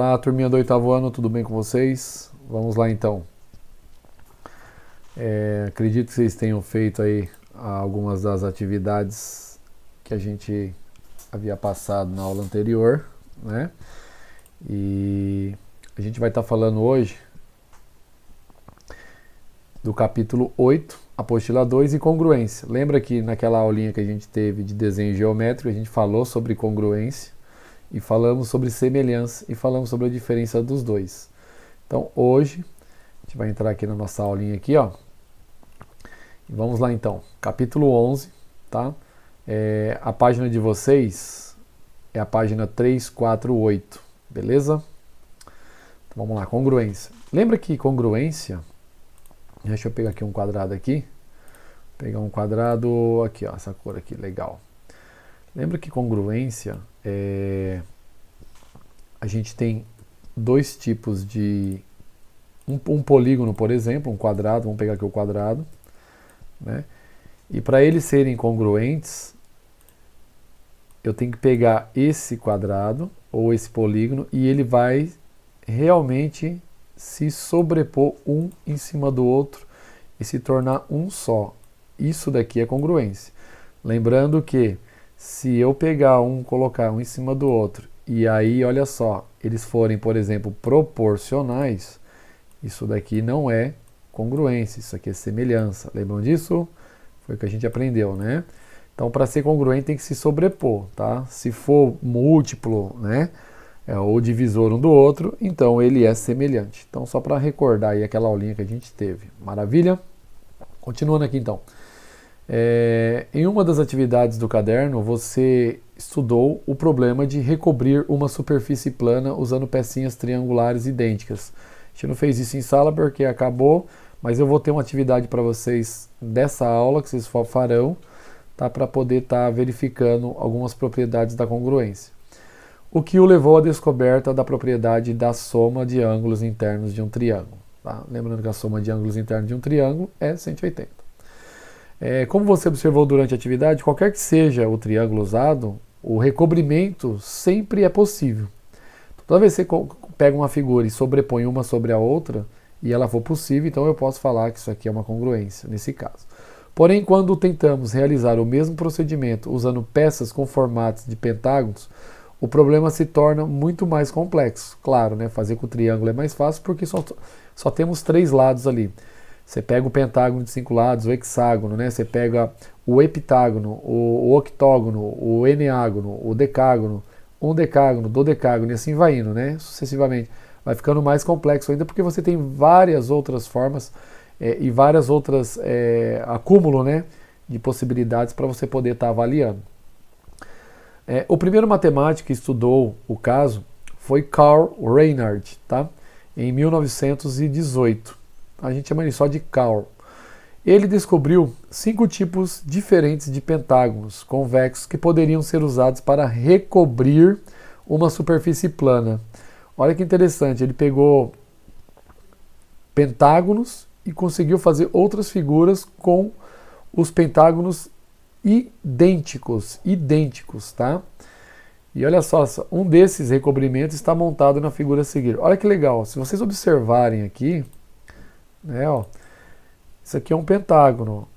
Olá, turminha do 8º ano, tudo bem com vocês? Vamos lá então. Acredito que vocês tenham feito aí algumas das atividades que a gente havia passado na aula anterior, né? E a gente vai estar falando hoje do capítulo 8, apostila 2 e congruência. Lembra que naquela aulinha que a gente teve de desenho geométrico, a gente falou sobre congruência e falamos sobre semelhança e falamos sobre a diferença dos dois. Então hoje a gente vai entrar aqui na nossa aulinha aqui, ó. E vamos lá então, capítulo 11, tá? A página de vocês é a página 348, beleza? Então vamos lá, congruência. Lembra que congruência, deixa eu pegar aqui um quadrado aqui, pegar um quadrado aqui, ó, essa cor aqui, legal. Lembra que congruência a gente tem dois tipos de um polígono, por exemplo, um quadrado, vamos pegar aqui o quadrado, né? E para eles serem congruentes, eu tenho que pegar esse quadrado ou esse polígono e ele vai realmente se sobrepor um em cima do outro e se tornar um só. Isso daqui é congruência. Lembrando que se eu pegar um, colocar um em cima do outro e aí, olha só, eles forem, por exemplo, proporcionais, isso daqui não é congruência, isso aqui é semelhança. Lembram disso? Foi o que a gente aprendeu, né? Então, para ser congruente tem que se sobrepor, tá? Se for múltiplo, né, ou divisor um do outro, então ele é semelhante. Então, só para recordar aí aquela aulinha que a gente teve. Maravilha? Continuando aqui então. Em uma das atividades do caderno, você estudou o problema de recobrir uma superfície plana usando pecinhas triangulares idênticas. A gente não fez isso em sala porque acabou, mas eu vou ter uma atividade para vocês dessa aula que vocês farão, tá, para poder estar verificando algumas propriedades da congruência. O que o levou à descoberta da propriedade da soma de ângulos internos de um triângulo. Tá? Lembrando que a soma de ângulos internos de um triângulo é 180. Como você observou durante a atividade, qualquer que seja o triângulo usado, o recobrimento sempre é possível. Toda vez que você pega uma figura e sobrepõe uma sobre a outra, e ela for possível, então eu posso falar que isso aqui é uma congruência, nesse caso. Porém, quando tentamos realizar o mesmo procedimento usando peças com formatos de pentágonos, o problema se torna muito mais complexo. Claro, né, fazer com o triângulo é mais fácil porque só temos 3 lados ali. Você pega o pentágono de 5 lados, o hexágono, né? Você pega o heptágono, o octógono, o eneágono, o decágono, um decágono, dodecágono e assim vai indo, né? Sucessivamente. Vai ficando mais complexo ainda porque você tem várias outras formas e várias outras acúmulo, né, de possibilidades para você poder estar avaliando. O primeiro matemático que estudou o caso foi Karl Reinhardt, tá? Em 1918. A gente chama ele só de Karl. Ele descobriu 5 tipos diferentes de pentágonos convexos que poderiam ser usados para recobrir uma superfície plana. Olha que interessante, ele pegou pentágonos e conseguiu fazer outras figuras com os pentágonos idênticos, tá? E olha só, um desses recobrimentos está montado na figura a seguir. Olha que legal, se vocês observarem aqui, né, ó, isso aqui é um pentágono.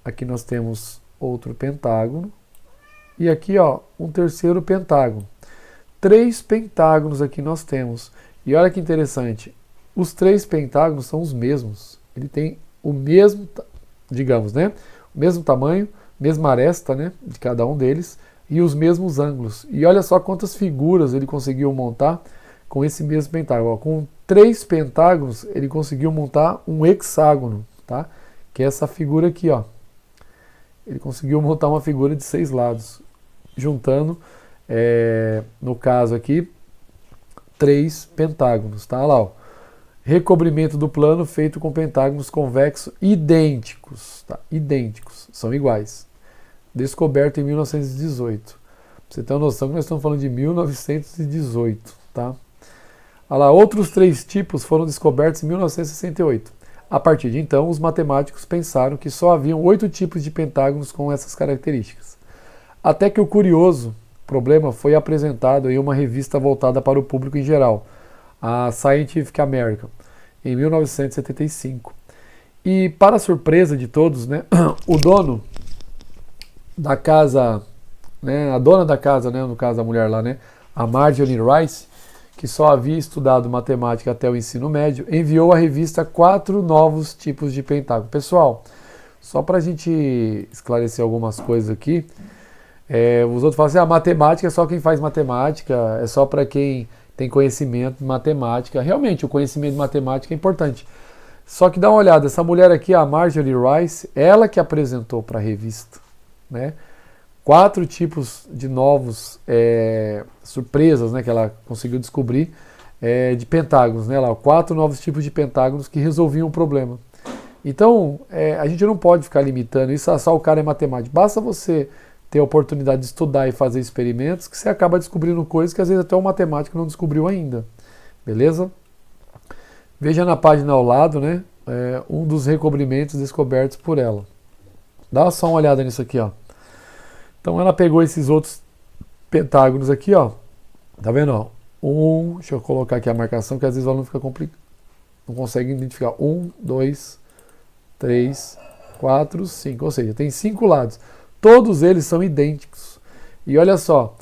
Aqui nós temos outro pentágono e aqui, ó, um terceiro pentágono. 3 pentágonos aqui nós temos. E olha que interessante, os 3 pentágonos são os mesmos. Ele tem o mesmo, digamos, né, o mesmo tamanho, mesma aresta, né, de cada um deles e os mesmos ângulos. E olha só quantas figuras ele conseguiu montar com esse mesmo pentágono. Ó, com 3 pentágonos, ele conseguiu montar um hexágono, tá? Que é essa figura aqui, ó. Ele conseguiu montar uma figura de 6 lados, juntando, no caso aqui, 3 pentágonos, tá? Olha lá, ó. Recobrimento do plano feito com pentágonos convexos idênticos, tá? Idênticos, são iguais. Descoberto em 1918. Pra você ter uma noção que nós estamos falando de 1918, tá? Olha lá, outros 3 tipos foram descobertos em 1968. A partir de então, os matemáticos pensaram que só haviam 8 tipos de pentágonos com essas características. Até que o curioso problema foi apresentado em uma revista voltada para o público em geral, a Scientific American, em 1975. E, para surpresa de todos, né, o dono da casa, né, a dona da casa, né, no caso a mulher lá, né, a Marjorie Rice, que só havia estudado matemática até o ensino médio, enviou à revista 4 novos tipos de pentágono. Pessoal, só para a gente esclarecer algumas coisas aqui, os outros falam assim, matemática é só quem faz matemática, é só para quem tem conhecimento de matemática. Realmente, o conhecimento de matemática é importante. Só que dá uma olhada, essa mulher aqui, a Marjorie Rice, ela que apresentou para a revista, né, 4 tipos de novos surpresas, né, que ela conseguiu descobrir de pentágonos, né, 4 novos tipos de pentágonos que resolviam o problema. Então, a gente não pode ficar limitando isso a só o cara é matemático. Basta você ter a oportunidade de estudar e fazer experimentos que você acaba descobrindo coisas que às vezes até o matemático não descobriu ainda. Beleza? Veja na página ao lado, né, um dos recobrimentos descobertos por ela. Dá só uma olhada nisso aqui, ó. Então ela pegou esses outros pentágonos aqui, ó. Tá vendo, ó? Deixa eu colocar aqui a marcação, que às vezes o aluno fica complicado. Não consegue identificar. 1, 2, 3, 4, 5. Ou seja, tem 5 lados. Todos eles são idênticos. E olha só,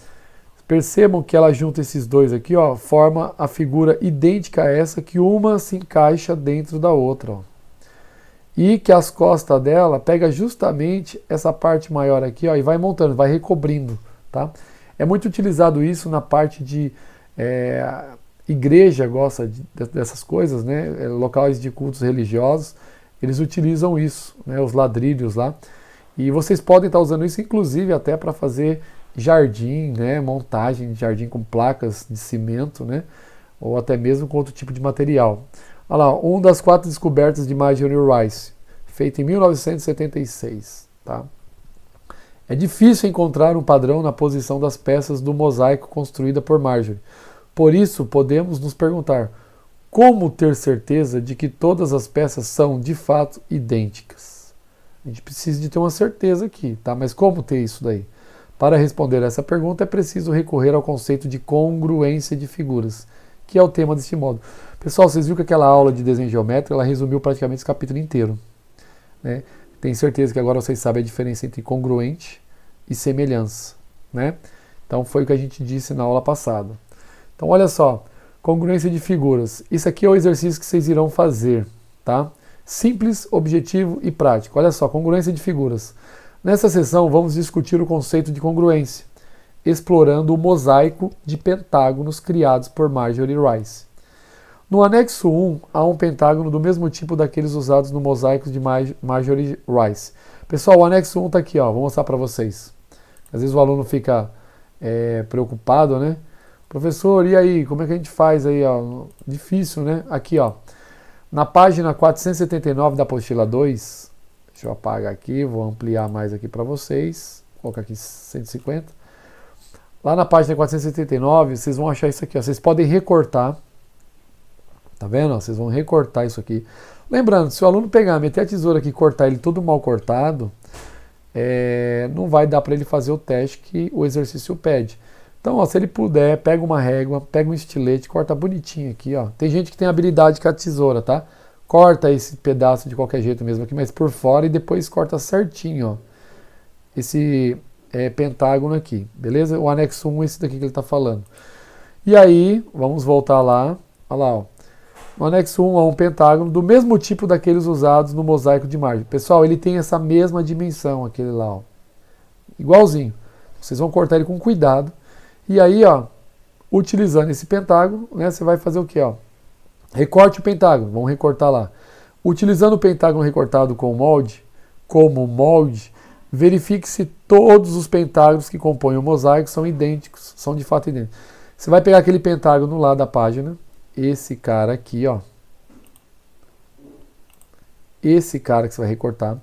percebam que ela junta esses dois aqui, ó, forma a figura idêntica a essa, que uma se encaixa dentro da outra, ó. E que as costas dela pega justamente essa parte maior aqui, ó, e vai montando, vai recobrindo, tá? É muito utilizado isso na parte de igreja, gosta dessas coisas, né? Locais de cultos religiosos, eles utilizam isso, né? Os ladrilhos lá. E vocês podem estar usando isso, inclusive, até para fazer jardim, né? Montagem de jardim com placas de cimento, né? Ou até mesmo com outro tipo de material. Olha lá, uma das 4 descobertas de Marjorie Rice, feita em 1976. Tá? É difícil encontrar um padrão na posição das peças do mosaico construída por Marjorie. Por isso, podemos nos perguntar, como ter certeza de que todas as peças são, de fato, idênticas? A gente precisa de ter uma certeza aqui, tá? Mas como ter isso daí? Para responder essa pergunta, é preciso recorrer ao conceito de congruência de figuras, que é o tema deste módulo. Pessoal, vocês viram que aquela aula de desenho geométrico, ela resumiu praticamente esse capítulo inteiro, né? Tenho certeza que agora vocês sabem a diferença entre congruente e semelhança, né? Então foi o que a gente disse na aula passada. Então olha só, congruência de figuras. Isso aqui é o exercício que vocês irão fazer, tá? Simples, objetivo e prático. Olha só, congruência de figuras. Nessa sessão vamos discutir o conceito de congruência, explorando o mosaico de pentágonos criados por Marjorie Rice. No anexo 1, há um pentágono do mesmo tipo daqueles usados no mosaico de Marjorie Rice. Pessoal, o anexo 1 está aqui, ó, vou mostrar para vocês. Às vezes o aluno fica preocupado, né? Professor, e aí, como é que a gente faz aí? Ó? Difícil, né? Aqui, ó, na página 479 da apostila 2, deixa eu apagar aqui, vou ampliar mais aqui para vocês, vou colocar aqui 150. Lá na página 479, vocês vão achar isso aqui, ó. Vocês podem recortar. Tá vendo? Vocês vão recortar isso aqui. Lembrando, se o aluno pegar, meter a tesoura aqui e cortar ele todo mal cortado, não vai dar para ele fazer o teste que o exercício pede. Então, ó, se ele puder, pega uma régua, pega um estilete, corta bonitinho aqui, ó. Tem gente que tem habilidade com a tesoura, tá? Corta esse pedaço de qualquer jeito mesmo aqui, mas por fora e depois corta certinho, ó. Esse pentágono aqui, beleza? O anexo 1 é esse daqui que ele está falando. E aí, vamos voltar lá. Olha lá, ó. No anexo 1 há um pentágono do mesmo tipo daqueles usados no mosaico de Marjorie. Pessoal, ele tem essa mesma dimensão, aquele lá, ó. Igualzinho. Vocês vão cortar ele com cuidado. E aí, ó, utilizando esse pentágono, né, você vai fazer o quê, ó? Recorte o pentágono, vamos recortar lá. Utilizando o pentágono recortado como molde, verifique se todos os pentágonos que compõem o mosaico são idênticos, são de fato idênticos. Você vai pegar aquele pentágono lá da página, esse cara aqui, ó. Esse cara que você vai recortar.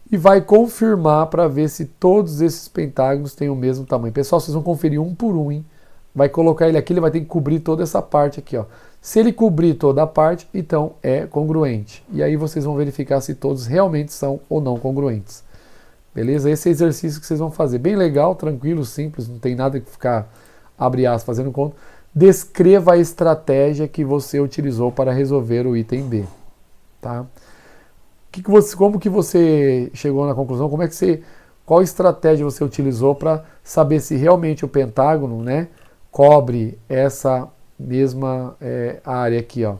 E vai confirmar para ver se todos esses pentágonos têm o mesmo tamanho. Pessoal, vocês vão conferir um por um, hein? Vai colocar ele aqui, ele vai ter que cobrir toda essa parte aqui, ó. Se ele cobrir toda a parte, então é congruente. E aí vocês vão verificar se todos realmente são ou não congruentes. Beleza? Esse é o exercício que vocês vão fazer. Bem legal, tranquilo, simples, não tem nada que ficar, abre aspas, fazendo conta. Descreva a estratégia que você utilizou para resolver o item B. Tá? Como que você chegou na conclusão? Qual estratégia você utilizou para saber se realmente o pentágono, né, cobre essa mesma área aqui, ó,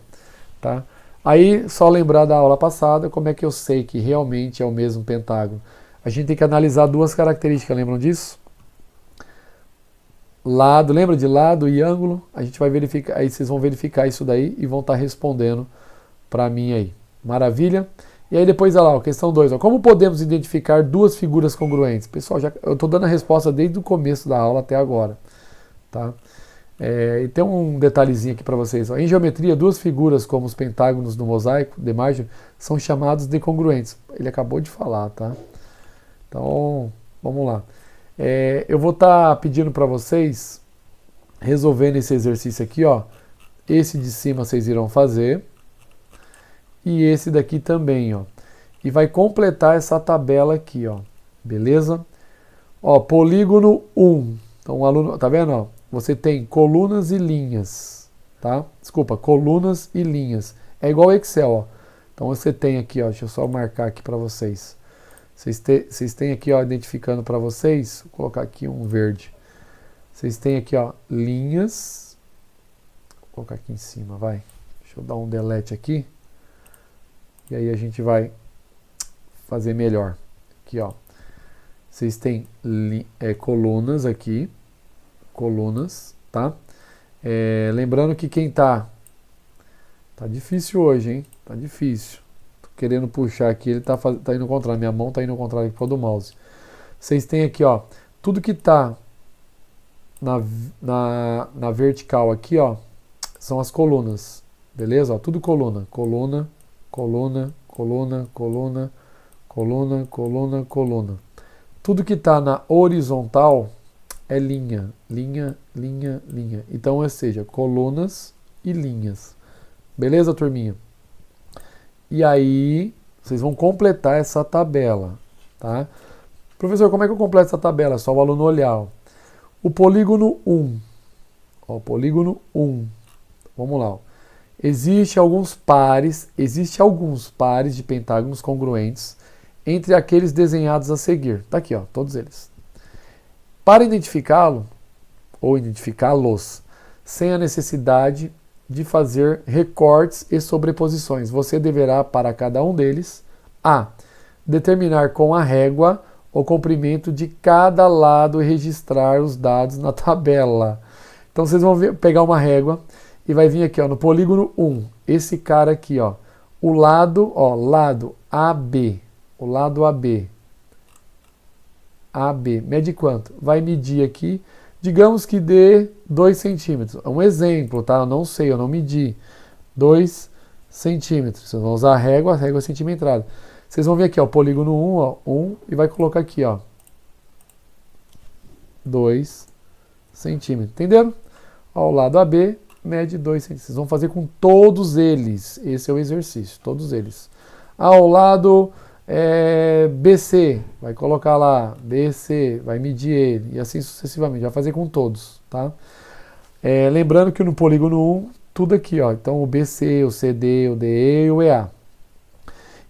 tá? Aí, só lembrar da aula passada, como é que eu sei que realmente é o mesmo pentágono? A gente tem que analisar duas características, lembram disso? Lado, lembra de lado e ângulo? A gente vai verificar, aí vocês vão verificar isso daí e vão estar respondendo para mim aí. Maravilha? E aí depois, olha lá, questão 2. Como podemos identificar duas figuras congruentes? Pessoal, eu estou dando a resposta desde o começo da aula até agora. Tá? E tem um detalhezinho aqui para vocês. Ó. Em geometria, duas figuras como os pentágonos do mosaico de Maggio são chamados de congruentes. Ele acabou de falar, tá? Então, vamos lá. Eu vou estar pedindo para vocês resolvendo esse exercício aqui, ó. Esse de cima vocês irão fazer. E esse daqui também, ó. E vai completar essa tabela aqui, ó. Beleza? Ó, polígono 1. Então, o aluno, tá vendo, ó? Você tem colunas e linhas, tá? Desculpa, colunas e linhas. É igual ao Excel, ó. Então, você tem aqui, ó. Deixa eu só marcar aqui para vocês. Vocês têm aqui, ó, identificando para vocês. Vou colocar aqui um verde. Vocês têm aqui, ó, linhas. Vou colocar aqui em cima, vai. Deixa eu dar um delete aqui. E aí a gente vai fazer melhor. Aqui, ó. Vocês têm colunas aqui. Colunas, tá? Lembrando que quem tá difícil hoje, hein? Tá difícil. Tô querendo puxar aqui, ele tá indo ao contrário. Minha mão tá indo ao contrário aqui do mouse. Vocês têm aqui, ó. Tudo que tá na vertical aqui, ó, são as colunas. Beleza? Ó, tudo coluna. Coluna. Coluna, coluna, coluna, coluna, coluna, coluna. Tudo que está na horizontal é linha, linha, linha, linha. Então, ou seja, colunas e linhas. Beleza, turminha? E aí, vocês vão completar essa tabela, tá? Professor, como é que eu completo essa tabela? É só o aluno olhar, ó. O polígono 1. Ó, polígono 1. Vamos lá, ó. Existem alguns pares de pentágonos congruentes entre aqueles desenhados a seguir. Tá aqui, ó, todos eles. Para identificá-lo, ou identificá-los, sem a necessidade de fazer recortes e sobreposições, você deverá, para cada um deles, a. Determinar com a régua o comprimento de cada lado e registrar os dados na tabela. Então, vocês vão pegar uma régua e vai vir aqui, ó, no polígono 1, esse cara aqui, ó, o lado, ó, lado AB, o lado AB, AB, mede quanto? Vai medir aqui, digamos que dê 2 centímetros, é um exemplo, tá? Eu não sei, eu não medi, 2 centímetros, vocês vão usar a régua centimetrada. Vocês vão ver aqui, ó, polígono 1, ó, 1, e vai colocar aqui, ó, 2 centímetros, entenderam? Ó, o lado AB, mede 2 centímetros. Vocês vão fazer com todos eles. Esse é o exercício, todos eles. Ao lado BC, vai colocar lá, BC, vai medir ele, e assim sucessivamente. Vai fazer com todos, tá? Lembrando que no polígono 1, tudo aqui, ó. Então o BC, o CD, o DE e o EA.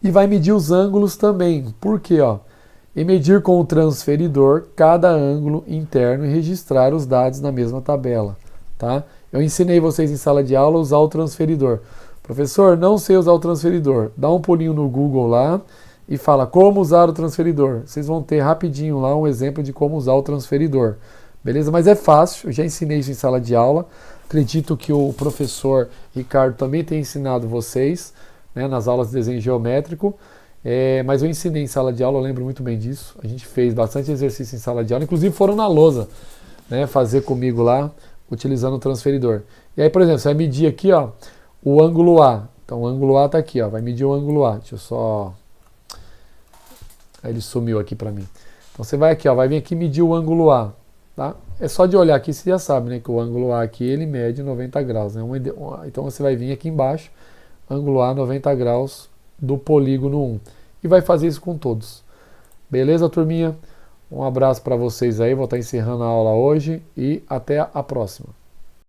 E vai medir os ângulos também. Por quê, ó? E medir com o transferidor cada ângulo interno e registrar os dados na mesma tabela, tá? Eu ensinei vocês em sala de aula a usar o transferidor. Professor, não sei usar o transferidor. Dá um pulinho no Google lá e fala como usar o transferidor. Vocês vão ter rapidinho lá um exemplo de como usar o transferidor. Beleza? Mas é fácil, eu já ensinei isso em sala de aula. Acredito que o professor Ricardo também tem ensinado vocês, né, nas aulas de desenho geométrico. Mas eu ensinei em sala de aula, eu lembro muito bem disso. A gente fez bastante exercício em sala de aula, inclusive foram na lousa, né, fazer comigo lá, utilizando o transferidor. E aí, por exemplo, você vai medir aqui, ó, o ângulo A. Então, o ângulo A está aqui, ó, vai medir o ângulo A. Deixa eu só... Aí ele sumiu aqui para mim. Então, você vai aqui, ó, vai vir aqui medir o ângulo A, tá? É só de olhar aqui, você já sabe, né, que o ângulo A aqui, ele mede 90 graus, né? Então, você vai vir aqui embaixo, ângulo A 90 graus do polígono 1. E vai fazer isso com todos. Beleza, turminha? Um abraço para vocês aí, vou estar encerrando a aula hoje e até a próxima.